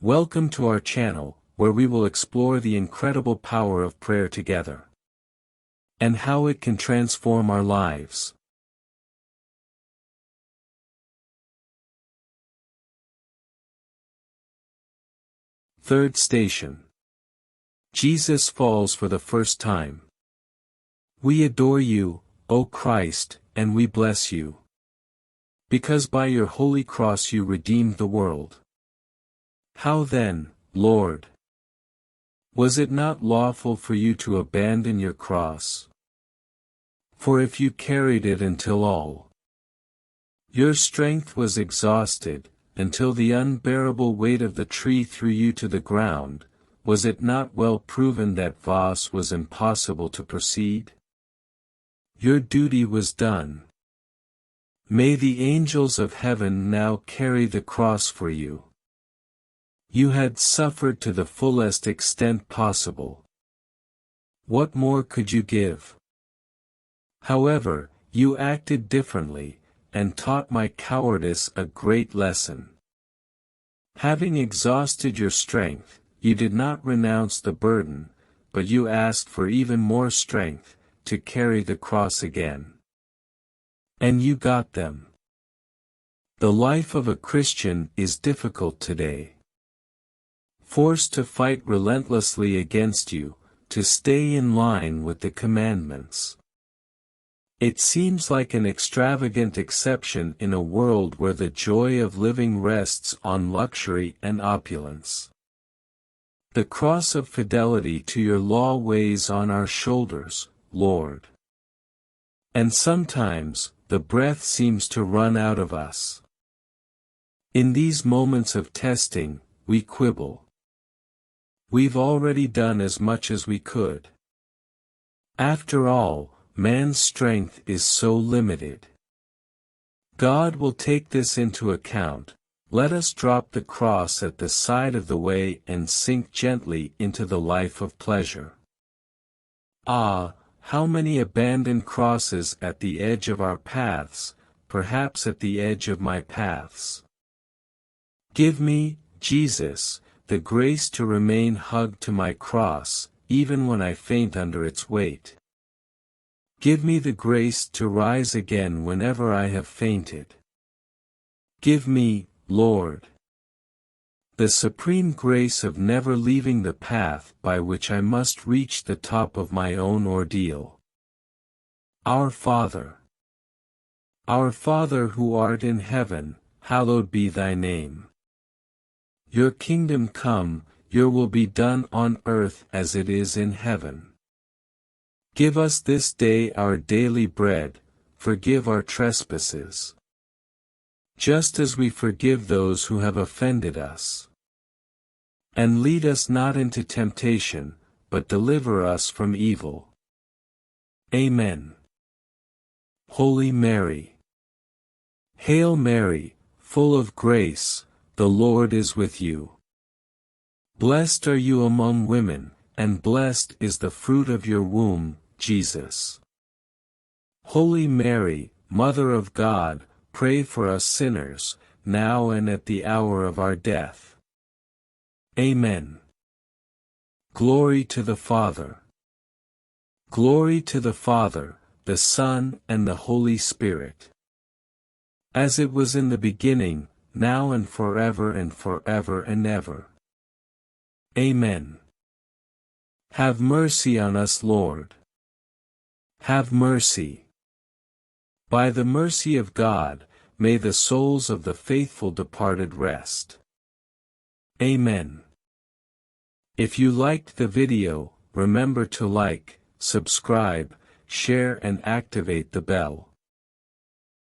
Welcome to our channel, where we will explore the incredible power of prayer together, and how it can transform our lives. Third station. Jesus falls for the first time. We adore you, O Christ, and we bless you, because by your holy cross you redeemed the world. How then, Lord, was it not lawful for you to abandon your cross? For if you carried it until all your strength was exhausted, until the unbearable weight of the tree threw you to the ground, was it not well proven that thus was impossible to proceed? Your duty was done. May the angels of heaven now carry the cross for you. You had suffered to the fullest extent possible. What more could you give? However, you acted differently, and taught my cowardice a great lesson. Having exhausted your strength, you did not renounce the burden, but you asked for even more strength, to carry the cross again. And you got them. The life of a Christian is difficult today. Forced to fight relentlessly against you, to stay in line with the commandments. It seems like an extravagant exception in a world where the joy of living rests on luxury and opulence. The cross of fidelity to your law weighs on our shoulders, Lord. And sometimes, the breath seems to run out of us. In these moments of testing, we quibble. We've already done as much as we could. After all, man's strength is so limited. God will take this into account. Let us drop the cross at the side of the way and sink gently into the life of pleasure. Ah, how many abandoned crosses at the edge of our paths, perhaps at the edge of my paths. Give me, Jesus, the grace to remain hugged to my cross, even when I faint under its weight. Give me the grace to rise again whenever I have fainted. Give me, Lord, the supreme grace of never leaving the path by which I must reach the top of my own ordeal. Our Father, who art in heaven, hallowed be thy name. Your kingdom come, your will be done on earth as it is in heaven. Give us this day our daily bread, forgive our trespasses, just as we forgive those who have offended us. And lead us not into temptation, but deliver us from evil. Amen. Holy Mary. Hail Mary, full of grace, the Lord is with you. Blessed are you among women, and blessed is the fruit of your womb, Jesus. Holy Mary, Mother of God, pray for us sinners, now and at the hour of our death. Amen. Glory to the Father. Glory to the Father, the Son, and the Holy Spirit. As it was in the beginning, now and forever and ever. Amen. Have mercy on us, Lord. Have mercy. By the mercy of God, may the souls of the faithful departed rest. Amen. If you liked the video, remember to like, subscribe, share and activate the bell.